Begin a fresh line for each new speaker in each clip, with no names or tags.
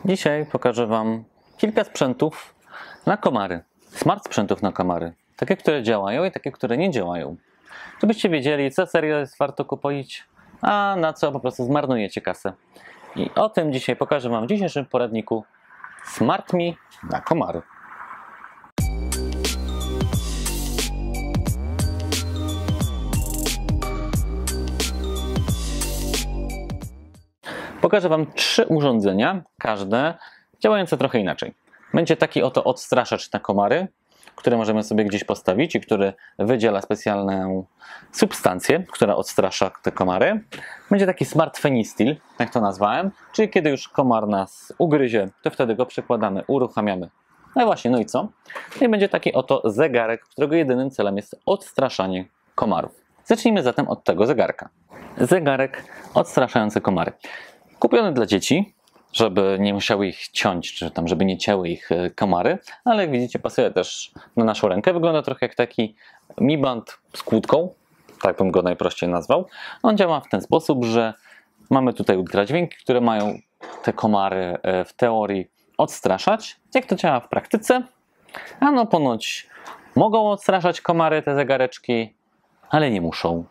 Dzisiaj pokażę Wam kilka sprzętów na komary. Smart sprzętów na komary. Takie, które działają i takie, które nie działają. Żebyście wiedzieli, co serio jest warto kupować, a na co po prostu zmarnujecie kasę. I o tym dzisiaj pokażę Wam w dzisiejszym poradniku Smart Me na komary. Pokażę Wam 3 urządzenia, każde działające trochę inaczej. Będzie taki oto odstraszacz na komary, który możemy sobie gdzieś postawić i który wydziela specjalną substancję, która odstrasza te komary. Będzie taki Smart Fenistil, jak to nazwałem, czyli kiedy już komar nas ugryzie, to wtedy go przykładamy, uruchamiamy. No właśnie, no i co? I będzie taki oto zegarek, którego jedynym celem jest odstraszanie komarów. Zacznijmy zatem od tego zegarka. Zegarek odstraszający komary. Kupiony dla dzieci, żeby nie musiały ich ciąć, czy tam, żeby nie cięły ich komary, ale jak widzicie, pasuje też na naszą rękę. Wygląda trochę jak taki Mi Band z kłódką, tak bym go najprościej nazwał. On działa w ten sposób, że mamy tutaj ultradźwięki, które mają te komary w teorii odstraszać. Jak to działa w praktyce? Ano ponoć mogą odstraszać komary te zegareczki, ale nie muszą.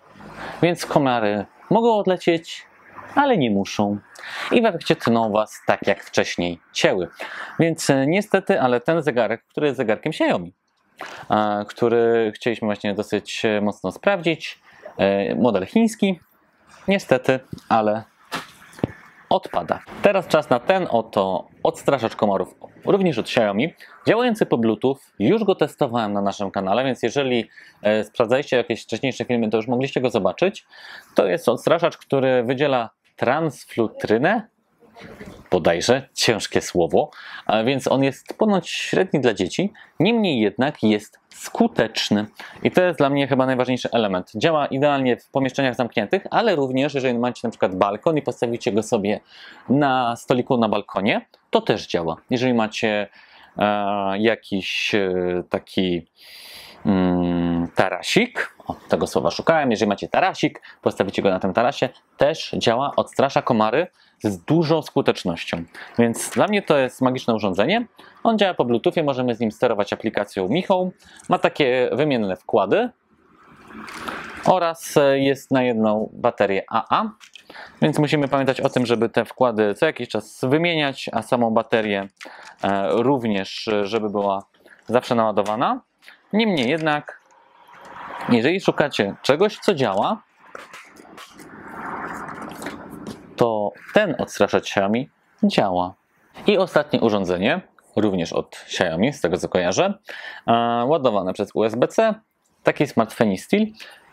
Więc komary mogą odlecieć, ale nie muszą. I w efekcie tną Was tak jak wcześniej cięły. Więc niestety, ale ten zegarek, który jest zegarkiem Xiaomi, który chcieliśmy właśnie dosyć mocno sprawdzić, model chiński, niestety, ale odpada. Teraz czas na ten oto odstraszacz komarów, również od Xiaomi, działający po Bluetooth. Już go testowałem na naszym kanale, więc jeżeli sprawdzaliście jakieś wcześniejsze filmy, to już mogliście go zobaczyć. To jest odstraszacz, który wydziela transflutrynę, bodajże, ciężkie słowo, więc on jest ponoć średni dla dzieci, niemniej jednak jest skuteczny. I to jest dla mnie chyba najważniejszy element. Działa idealnie w pomieszczeniach zamkniętych, ale również jeżeli macie na przykład balkon i postawicie go sobie na stoliku na balkonie, to też działa. Jeżeli macie jakiś taki tarasik, o, tego słowa szukałem, jeżeli macie tarasik, postawicie go na tym tarasie, też działa, odstrasza komary z dużą skutecznością. Więc dla mnie to jest magiczne urządzenie. On działa po Bluetoothie, możemy z nim sterować aplikacją Mi Home. Ma takie wymienne wkłady oraz jest na jedną baterię AA. Więc musimy pamiętać o tym, żeby te wkłady co jakiś czas wymieniać, a samą baterię również, żeby była zawsze naładowana. Niemniej jednak, jeżeli szukacie czegoś, co działa, to ten odstraszacz Xiaomi działa. I ostatnie urządzenie, również od Xiaomi, z tego co kojarzę, ładowane przez USB-C, taki Smart Fenistil,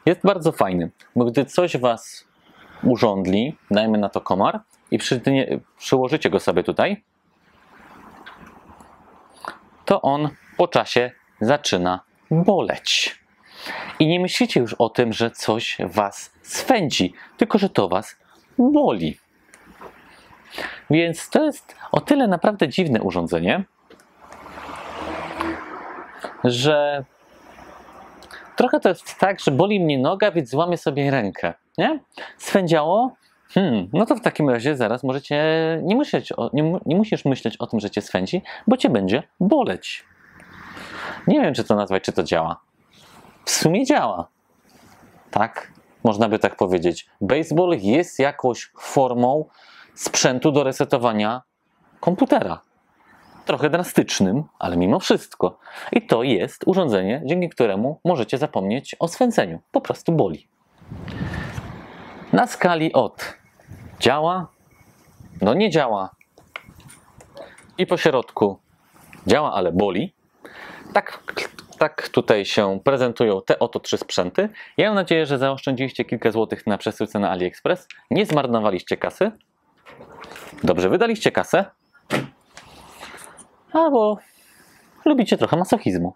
jest bardzo fajny, bo gdy coś Was urządli, dajmy na to komar, i przyłożycie go sobie tutaj, to on po czasie zaczyna boleć. I nie myślicie już o tym, że coś Was swędzi, tylko że to Was boli. Więc to jest o tyle naprawdę dziwne urządzenie, że trochę to jest tak, że boli mnie noga, więc złamię sobie rękę. Nie? Swędziało? No to w takim razie zaraz możecie nie musisz myśleć o tym, że Cię swędzi, bo Cię będzie boleć. Nie wiem, czy to nazwać, czy to działa. W sumie działa. Tak, można by tak powiedzieć. Baseball jest jakąś formą sprzętu do resetowania komputera. Trochę drastycznym, ale mimo wszystko. I to jest urządzenie, dzięki któremu możecie zapomnieć o swędzeniu. Po prostu boli. Na skali od działa do nie działa i po środku działa, ale boli. Tak tutaj się prezentują te oto 3 sprzęty. Ja mam nadzieję, że zaoszczędziliście kilka złotych na przesyłce na AliExpress. Nie zmarnowaliście kasy. Dobrze wydaliście kasę. Albo lubicie trochę masochizmu.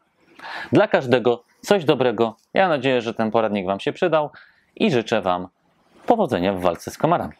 Dla każdego coś dobrego. Ja mam nadzieję, że ten poradnik Wam się przydał i życzę Wam powodzenia w walce z komarami.